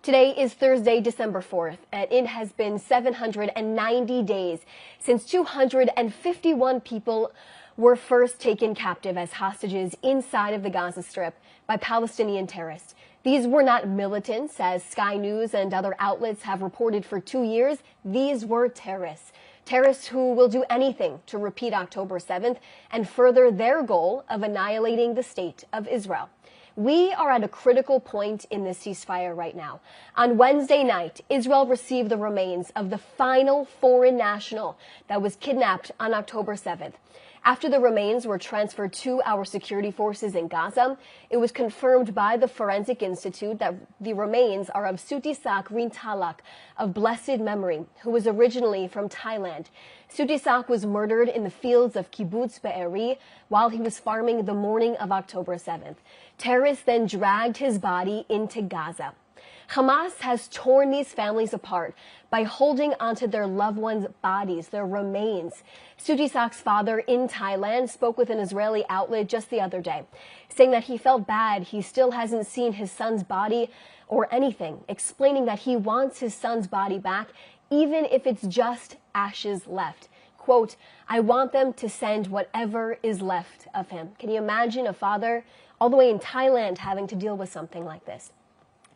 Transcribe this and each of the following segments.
Today is Thursday, December 4th, and it has been 790 days since 251 people were first taken captive as hostages inside of the Gaza Strip by Palestinian terrorists. These were not militants, as Sky News and other outlets have reported for 2 years. These were terrorists. Terrorists who will do anything to repeat October 7th and further their goal of annihilating the state of Israel. We are at a critical point in this ceasefire right now. On Wednesday night, Israel received the remains of the final foreign national that was kidnapped on October 7th. After the remains were transferred to our security forces in Gaza, it was confirmed by the Forensic Institute that the remains are of Sutisak Rintalak of blessed memory, who was originally from Thailand. Sutisak was murdered in the fields of Kibbutz Be'eri while he was farming the morning of October 7th. Terrorists then dragged his body into Gaza. Hamas has torn these families apart by holding onto their loved ones' bodies, their remains. Sutisak's father in Thailand spoke with an Israeli outlet just the other day, saying that he felt bad he still hasn't seen his son's body or anything, explaining that he wants his son's body back, even if it's just ashes left. Quote, "I want them to send whatever is left of him." Can you imagine a father all the way in Thailand having to deal with something like this?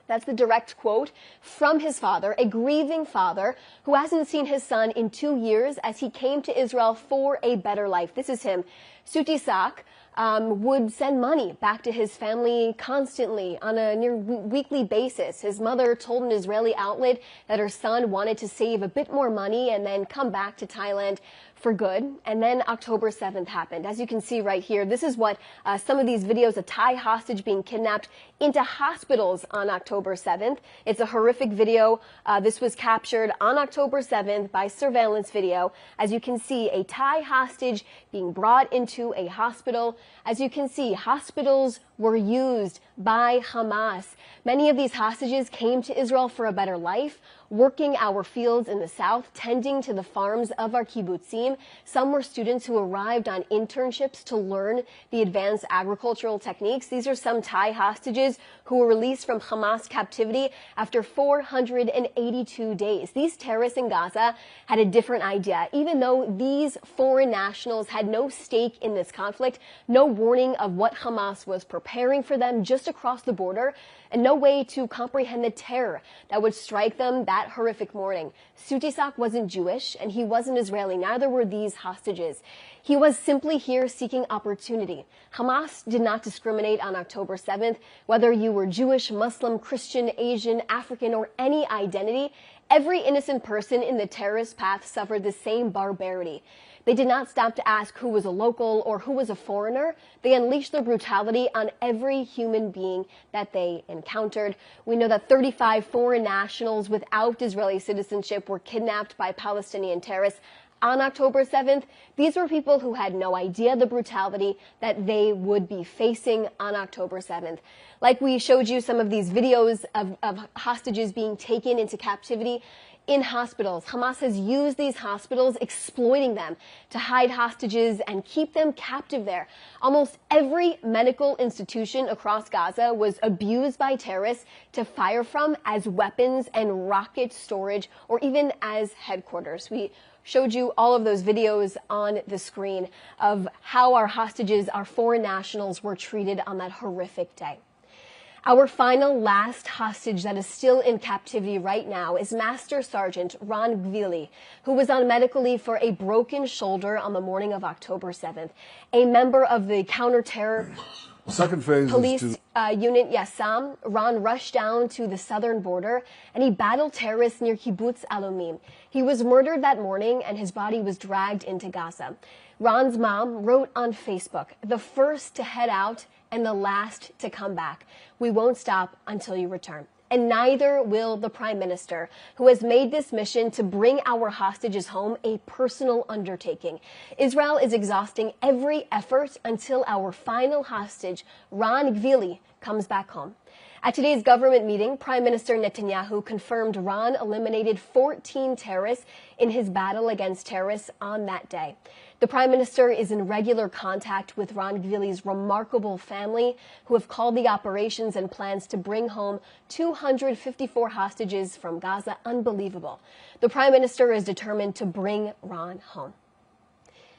That's the direct quote from his father, a grieving father who hasn't seen his son in 2 years as he came to Israel for a better life. This is him. Sutisak would send money back to his family constantly on a near weekly basis. His mother told an Israeli outlet that her son wanted to save a bit more money and then come back to Thailand for good. And then October 7th happened. As you can see right here, this is what some of these videos, a Thai hostage being kidnapped into hospitals on October 7th. It's a horrific video. This was captured on October 7th by surveillance video. As you can see, a Thai hostage being brought into a hospital. As you can see, hospitals were used by Hamas. Many of these hostages came to Israel for a better life, working our fields in the south, tending to the farms of our kibbutzim. Some were students who arrived on internships to learn the advanced agricultural techniques. These are some Thai hostages who were released from Hamas captivity after 482 days. These terrorists in Gaza had a different idea. Even though these foreign nationals had no stake in this conflict, no warning of what Hamas was preparing for them just across the border, and no way to comprehend the terror that would strike them that horrific morning. Sutisak wasn't Jewish, and he wasn't Israeli. Neither were these hostages. He was simply here seeking opportunity. Hamas did not discriminate on October 7th, whether you were Jewish, Muslim, Christian, Asian, African, or any identity. Every innocent person in the terrorist path suffered the same barbarity. They did not stop to ask who was a local or who was a foreigner. They unleashed their brutality on every human being that they encountered. We know that 35 foreign nationals without Israeli citizenship were kidnapped by Palestinian terrorists on October 7th. These were people who had no idea the brutality that they would be facing on October 7th. Like we showed you some of these videos of hostages being taken into captivity in hospitals. Hamas has used these hospitals, exploiting them to hide hostages and keep them captive there. Almost every medical institution across Gaza was abused by terrorists to fire from as weapons and rocket storage, or even as headquarters. We showed you all of those videos on the screen of how our hostages, our foreign nationals, were treated on that horrific day. Our final last hostage that is still in captivity right now is Master Sergeant Ron Vili, who was on medical leave for a broken shoulder on the morning of October 7th. A member of the counter-terror police unit Yassam, Ron rushed down to the southern border and he battled terrorists near Kibbutz Alomim. He was murdered that morning and his body was dragged into Gaza. Ron's mom wrote on Facebook, "The first to head out and the last to come back. We won't stop until you return." And neither will the Prime Minister, who has made this mission to bring our hostages home a personal undertaking. Israel is exhausting every effort until our final hostage, Ron Vili, comes back home. At today's government meeting, Prime Minister Netanyahu confirmed Ron eliminated 14 terrorists in his battle against terrorists on that day. The Prime Minister is in regular contact with Ron Vili's remarkable family, who have called the operations and plans to bring home 254 hostages from Gaza unbelievable. The Prime Minister is determined to bring Ron home.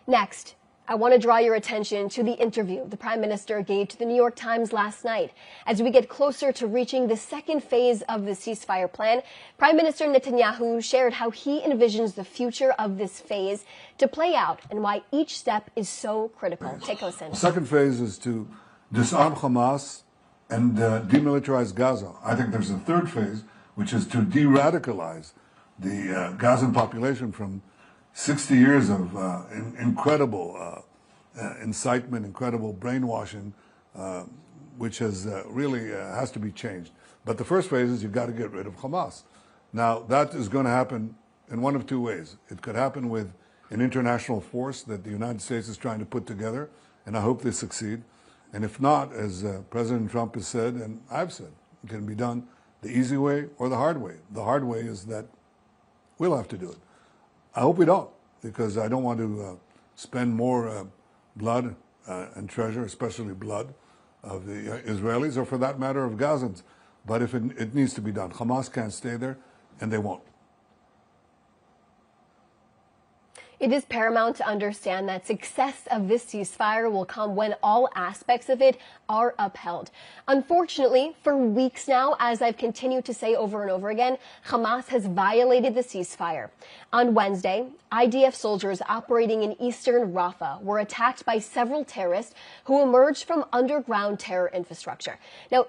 Next, I want to draw your attention to the interview the Prime Minister gave to the New York Times last night. As we get closer to reaching the second phase of the ceasefire plan, Prime Minister Netanyahu shared how he envisions the future of this phase to play out and why each step is so critical. Take a listen. The second phase is to disarm Hamas and demilitarize Gaza. I think there's a third phase, which is to de-radicalize the Gazan population from 60 years of incredible incitement, incredible brainwashing, which has really has to be changed. But the first phase is you've got to get rid of Hamas. Now, that is going to happen in one of two ways. It could happen with an international force that the United States is trying to put together, and I hope they succeed. And if not, as President Trump has said, and I've said, it can be done the easy way or the hard way. The hard way is that we'll have to do it. I hope we don't, because I don't want to spend more blood and treasure, especially blood, of the Israelis, or for that matter, of Gazans. But if it needs to be done, Hamas can't stay there, and they won't. It is paramount to understand that success of this ceasefire will come when all aspects of it are upheld. Unfortunately, for weeks now, as I've continued to say over and over again, Hamas has violated the ceasefire. On Wednesday, IDF soldiers operating in eastern Rafah were attacked by several terrorists who emerged from underground terror infrastructure. Now,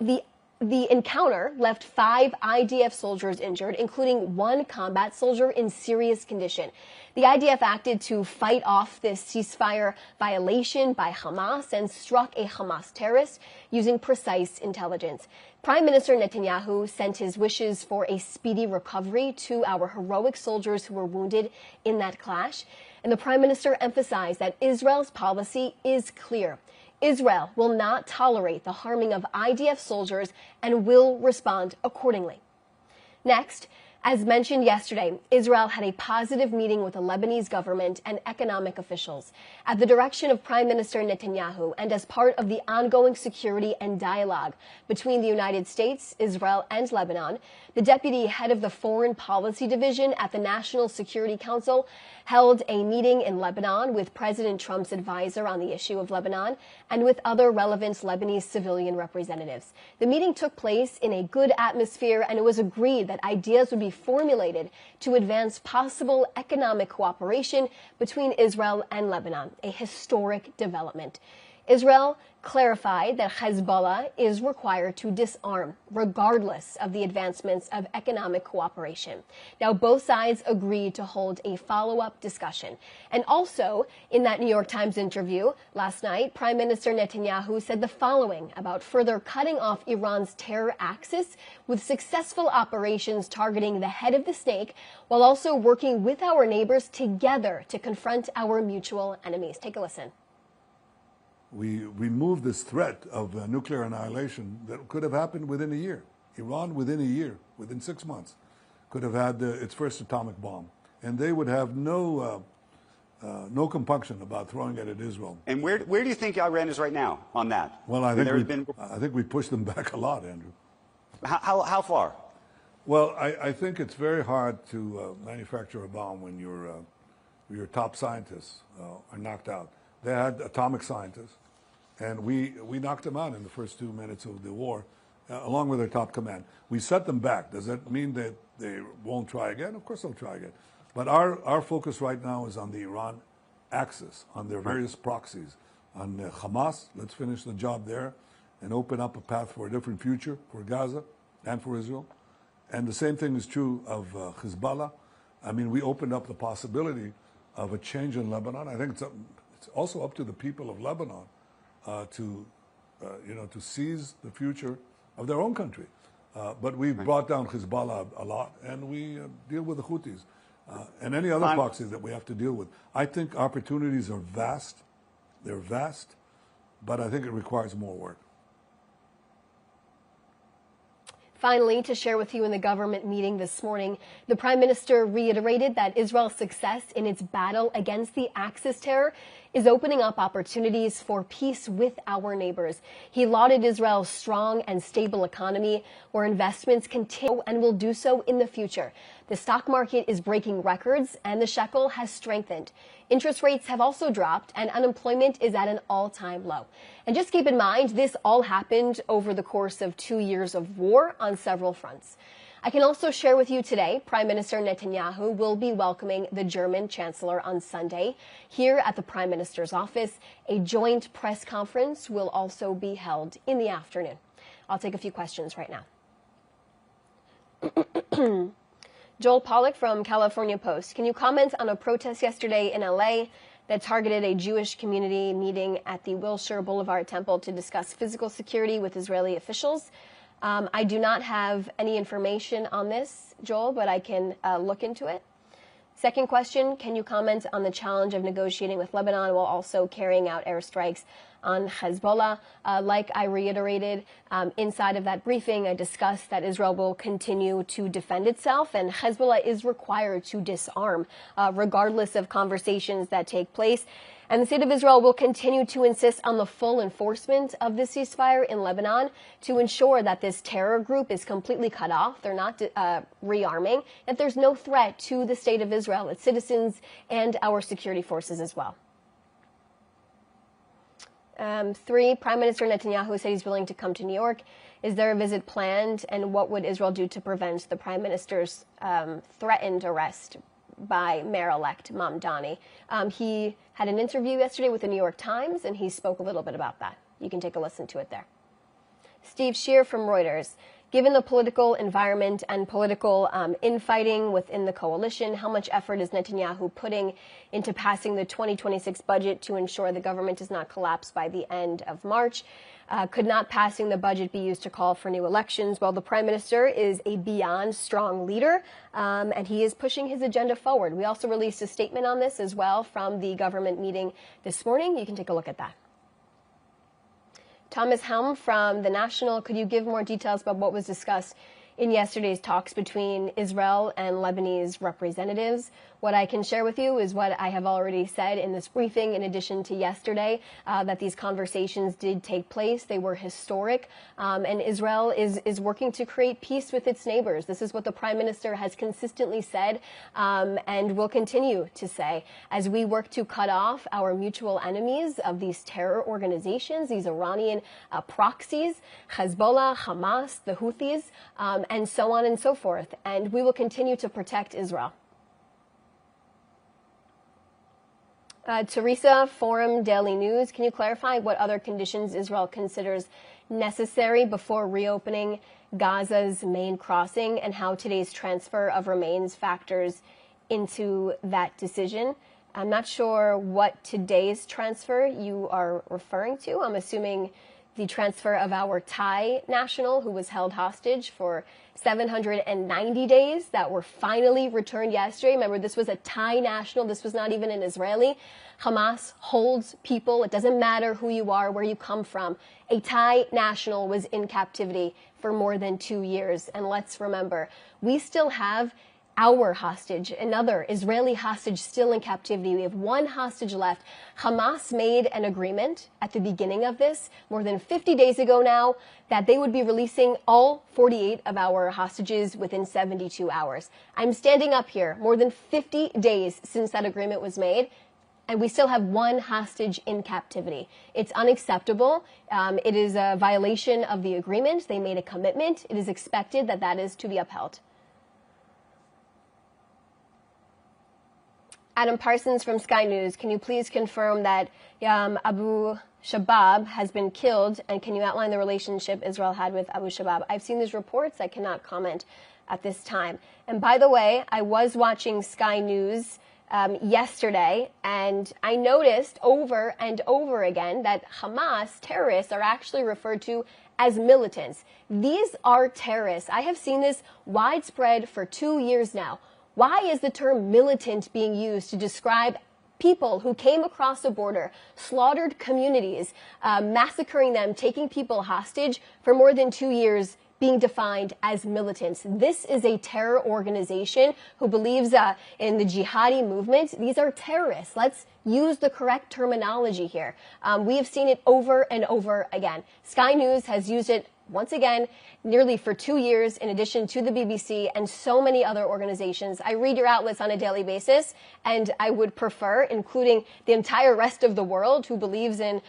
the encounter left 5 IDF soldiers injured, including 1 combat soldier in serious condition. The IDF acted to fight off this ceasefire violation by Hamas and struck a Hamas terrorist using precise intelligence. Prime Minister Netanyahu sent his wishes for a speedy recovery to our heroic soldiers who were wounded in that clash. And the Prime Minister emphasized that Israel's policy is clear. Israel will not tolerate the harming of IDF soldiers and will respond accordingly. Next, as mentioned yesterday, Israel had a positive meeting with the Lebanese government and economic officials. At the direction of Prime Minister Netanyahu and as part of the ongoing security and dialogue between the United States, Israel, and Lebanon, the deputy head of the Foreign Policy Division at the National Security Council held a meeting in Lebanon with President Trump's advisor on the issue of Lebanon and with other relevant Lebanese civilian representatives. The meeting took place in a good atmosphere, and it was agreed that ideas would be formulated to advance possible economic cooperation between Israel and Lebanon, a historic development. Israel clarified that Hezbollah is required to disarm, regardless of the advancements of economic cooperation. Now, both sides agreed to hold a follow-up discussion. And also, in that New York Times interview last night, Prime Minister Netanyahu said the following about further cutting off Iran's terror axis with successful operations targeting the head of the snake, while also working with our neighbors together to confront our mutual enemies. Take a listen. We removed this threat of nuclear annihilation that could have happened within a year. Iran, within a year, within 6 months, could have had its first atomic bomb. And they would have no compunction about throwing it at Israel. And where do you think Iran is right now on that? Well, I think we pushed them back a lot, Andrew. How far? Well, I think it's very hard to manufacture a bomb when your top scientists are knocked out. They had atomic scientists, and we knocked them out in the first 2 minutes of the war, along with their top command. We set them back. Does that mean that they won't try again? Of course they'll try again. But our focus right now is on the Iran axis, on their various proxies. On Hamas, let's finish the job there and open up a path for a different future for Gaza and for Israel. And the same thing is true of Hezbollah. I mean, we opened up the possibility of a change in Lebanon. I think it's also up to the people of Lebanon to seize the future of their own country. But we've brought down Hezbollah a lot, and we deal with the Houthis and any other proxies that we have to deal with. I think opportunities are vast. They're vast, but I think it requires more work. Finally, to share with you in the government meeting this morning, the Prime Minister reiterated that Israel's success in its battle against the Axis terror is opening up opportunities for peace with our neighbors. He lauded Israel's strong and stable economy, where investments continue and will do so in the future. The stock market is breaking records and the shekel has strengthened. Interest rates have also dropped and unemployment is at an all-time low. And just keep in mind, this all happened over the course of 2 years of war on several fronts. I can also share with you today, Prime Minister Netanyahu will be welcoming the German Chancellor on Sunday. Here at the Prime Minister's office, a joint press conference will also be held in the afternoon. I'll take a few questions right now. Joel Pollack from California Post. Can you comment on a protest yesterday in LA that targeted a Jewish community meeting at the Wilshire Boulevard Temple to discuss physical security with Israeli officials? I do not have any information on this, Joel, but I can look into it. Second question, can you comment on the challenge of negotiating with Lebanon while also carrying out airstrikes on Hezbollah? Like I reiterated inside of that briefing, I discussed that Israel will continue to defend itself and Hezbollah is required to disarm regardless of conversations that take place. And the state of Israel will continue to insist on the full enforcement of the ceasefire in Lebanon to ensure that this terror group is completely cut off. They're not rearming, that there's no threat to the state of Israel, its citizens, and our security forces as well. 3, Prime Minister Netanyahu said he's willing to come to New York. Is there a visit planned, and what would Israel do to prevent the Prime Minister's threatened arrest by Mayor-elect Mamdani? He had an interview yesterday with the New York Times, and he spoke a little bit about that. You can take a listen to it there. Steve Shear from Reuters. Given the political environment and political infighting within the coalition, how much effort is Netanyahu putting into passing the 2026 budget to ensure the government does not collapse by the end of March? Could not passing the budget be used to call for new elections? Well, the Prime Minister is a beyond strong leader, and he is pushing his agenda forward. We also released a statement on this as well from the government meeting this morning. You can take a look at that. Thomas Helm from The National, could you give more details about what was discussed in yesterday's talks between Israel and Lebanese representatives? What I can share with you is what I have already said in this briefing, in addition to yesterday, that these conversations did take place. They were historic, and Israel is working to create peace with its neighbors. This is what the Prime Minister has consistently said and will continue to say as we work to cut off our mutual enemies of these terror organizations, these Iranian proxies, Hezbollah, Hamas, the Houthis, and so on and so forth. And we will continue to protect Israel. Teresa, Forum Daily News, can you clarify what other conditions Israel considers necessary before reopening Gaza's main crossing and how today's transfer of remains factors into that decision? I'm not sure what today's transfer you are referring to. I'm assuming the transfer of our Thai national who was held hostage for 790 days that were finally returned yesterday. Remember, this was a Thai national. This was not even an Israeli. Hamas holds people. It doesn't matter who you are, where you come from. A Thai national was in captivity for more than 2 years. And let's remember, we still have our hostage, another Israeli hostage still in captivity. We have one hostage left. Hamas made an agreement at the beginning of this, more than 50 days ago now, that they would be releasing all 48 of our hostages within 72 hours. I'm standing up here more than 50 days since that agreement was made, and we still have one hostage in captivity. It's unacceptable. It is a violation of the agreement. They made a commitment. It is expected that that is to be upheld. Adam Parsons from Sky News, can you please confirm that Abu Shabab has been killed, and can you outline the relationship Israel had with Abu Shabab? I've seen these reports. I cannot comment at this time. And by the way, I was watching Sky News yesterday, and I noticed over and over again that Hamas terrorists are actually referred to as militants. These are terrorists. I have seen this widespread for 2 years now. Why is the term militant being used to describe people who came across the border, slaughtered communities, massacring them, taking people hostage for more than 2 years being defined as militants. This is a terror organization who believes in the jihadi movement. These are terrorists. Let's use the correct terminology here. We have seen it over and over again. Sky News has used it once again, nearly for 2 years, in addition to the BBC and so many other organizations. I read your outlets on a daily basis, and I would prefer, including the entire rest of the world who believes in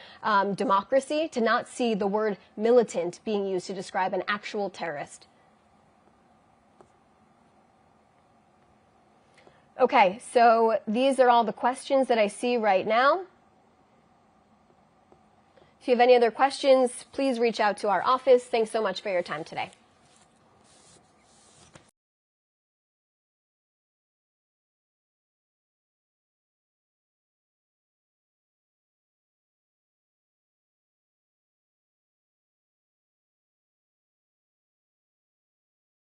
democracy, to not see the word militant being used to describe an actual terrorist. Okay, so these are all the questions that I see right now. If you have any other questions, please reach out to our office. Thanks so much for your time today.